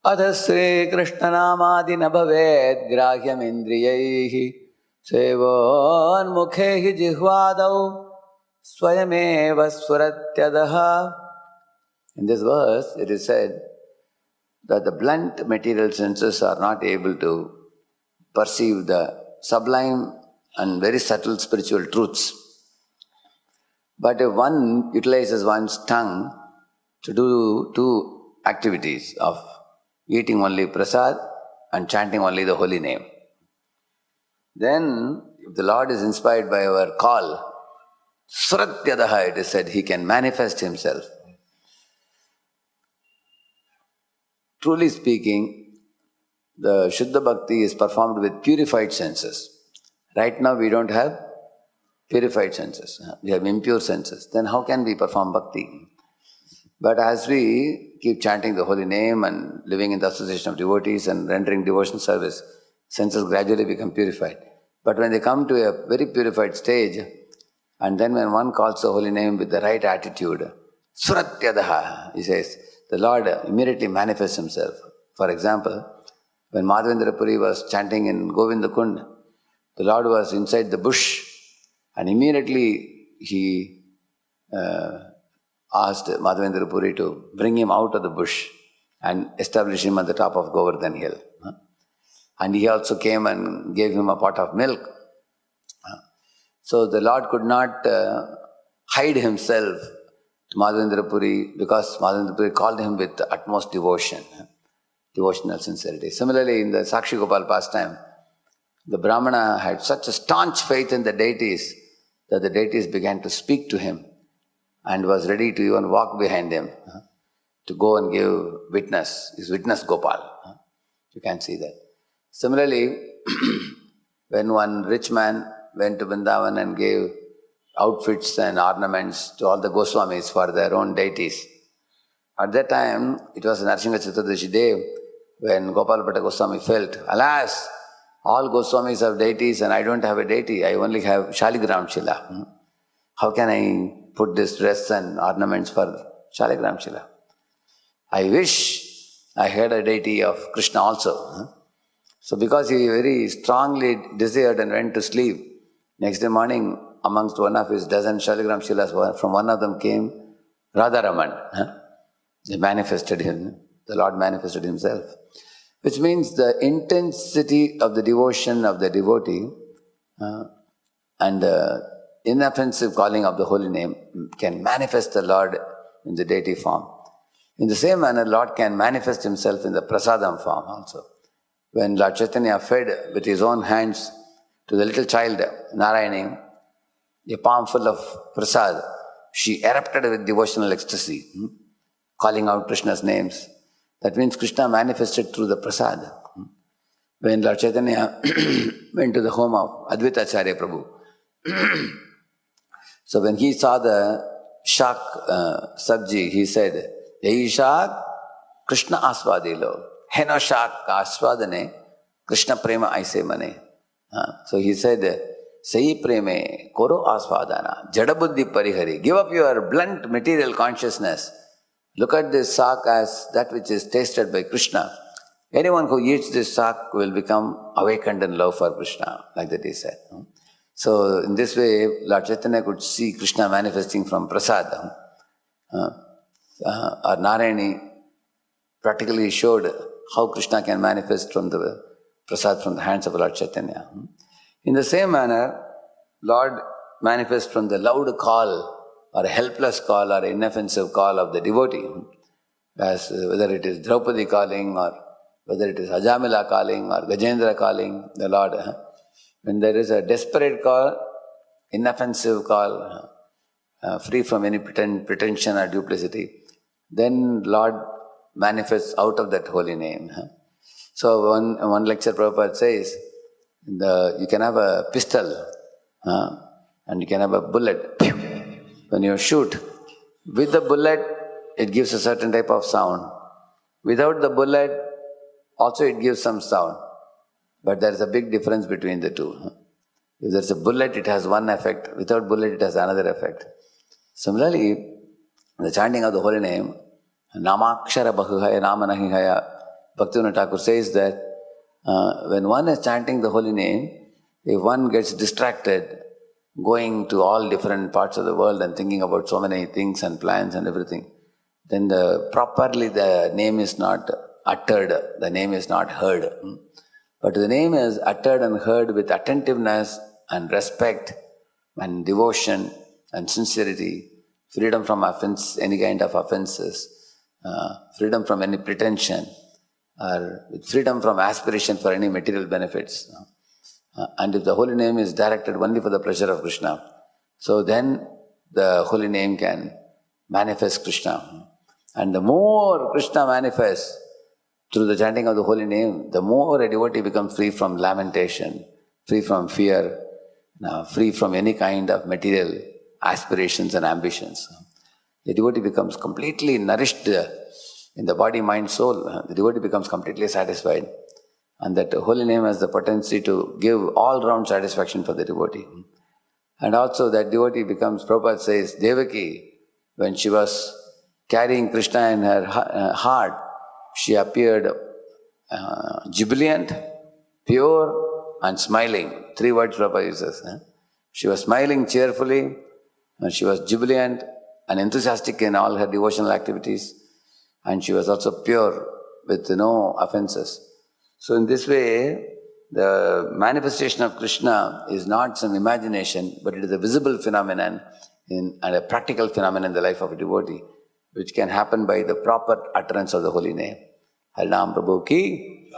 Atha Sri Krishna Namadi Nabhavet Grahyam Indriyaihi Sevon Mukhehi Jihvadau Swayameva Swaratyadaha. In this verse, it is said that the blunt material senses are not able to perceive the sublime and very subtle spiritual truths. But if one utilizes one's tongue to do two activities of eating only prasad and chanting only the holy name, then if the Lord is inspired by our call, Suratyadaha, it is said, he can manifest himself. Truly speaking, the Shuddha Bhakti is performed with purified senses. Right now we don't have purified senses. We have impure senses. Then how can we perform Bhakti? But as we keep chanting the holy name and living in the association of devotees and rendering devotional service, senses gradually become purified. But when they come to a very purified stage, and then when one calls the holy name with the right attitude, Suratyadaha, he says, the Lord immediately manifests himself. For example, when Madhavendra Puri was chanting in Govinda Kund, the Lord was inside the bush, and immediately he asked Madhavendra Puri to bring him out of the bush and establish him at the top of Govardhan hill. And he also came and gave him a pot of milk. So the Lord could not hide himself to Madhavendra Puri because Madhavendra Puri called him with utmost devotion, devotional sincerity. Similarly, in the Sakshi Gopal pastime, the Brahmana had such a staunch faith in the deities that the deities began to speak to him and was ready to even walk behind him to go and give witness. His witness Gopal. You can see that. Similarly, when one rich man went to Vrindavan and gave outfits and ornaments to all the Goswamis for their own deities, at that time, it was Narsingha Chaturdashi day when Gopalabhatta Goswami felt, alas, all Goswamis have deities and I don't have a deity, I only have Shaligram Shila. How can I put this dress and ornaments for Shaligram Shila? I wish I had a deity of Krishna also. So because he very strongly desired and went to sleep, next day morning amongst one of his dozen Shaligram Shilas, from one of them came Radharaman. He manifested him, the Lord manifested himself. Which means the intensity of the devotion of the devotee and the inoffensive calling of the holy name can manifest the Lord in the deity form. In the same manner, Lord can manifest himself in the prasadam form also. When Lord Chaitanya fed with his own hands to the little child, Narayani, a palm full of prasad, she erupted with devotional ecstasy, calling out Krishna's names. That means Krishna manifested through the prasad. When Lord Chaitanya went to the home of Advaita Acharya Prabhu, so when he saw the shak sabji, he said, Yehi shak Krishna asvadilo, heno shak asvadane, Krishna prema aise mane. So he said, Sayi preme koro asvadana, jadabuddhi parihari. Give up your blunt material consciousness. Look at this sak as that which is tasted by Krishna. Anyone who eats this sak will become awakened in love for Krishna, like that he said. So in this way, Lord Chaitanya could see Krishna manifesting from prasad. Or Narayani practically showed how Krishna can manifest from the prasad from the hands of Lord Chaitanya. In the same manner, Lord manifests from the loud call or a helpless call or inoffensive call of the devotee, as whether it is Draupadi calling or whether it is Ajamila calling or Gajendra calling the Lord. When there is a desperate call, inoffensive call, free from any pretension or duplicity, then Lord manifests out of that holy name. So one lecture Prabhupada says, you can have a pistol and you can have a bullet. When you shoot, with the bullet, it gives a certain type of sound. Without the bullet, also it gives some sound. But there is a big difference between the two. If there is a bullet, it has one effect. Without bullet, it has another effect. Similarly, the chanting of the holy name, Namakshara Bahuhaya Namanahihaya, Bhaktivinoda Thakur says that when one is chanting the holy name, if one gets distracted, going to all different parts of the world and thinking about so many things and plans and everything, then properly the name is not uttered, the name is not heard. But the name is uttered and heard with attentiveness and respect and devotion and sincerity, freedom from offense, any kind of offenses, freedom from any pretension, or with freedom from aspiration for any material benefits. And if the holy name is directed only for the pleasure of Krishna, so then the holy name can manifest Krishna. And the more Krishna manifests through the chanting of the holy name, the more a devotee becomes free from lamentation, free from fear, free from any kind of material aspirations and ambitions. The devotee becomes completely nourished in the body, mind, soul. The devotee becomes completely satisfied. And that holy name has the potency to give all-round satisfaction for the devotee. And also that devotee becomes, Prabhupada says, Devaki, when she was carrying Krishna in her heart, she appeared jubilant, pure and smiling. 3 words Prabhupada uses. She was smiling cheerfully, and she was jubilant and enthusiastic in all her devotional activities, and she was also pure with no offenses. So in this way, the manifestation of Krishna is not some imagination, but it is a visible phenomenon and a practical phenomenon in the life of a devotee, which can happen by the proper utterance of the holy name. Harinam Prabhu ki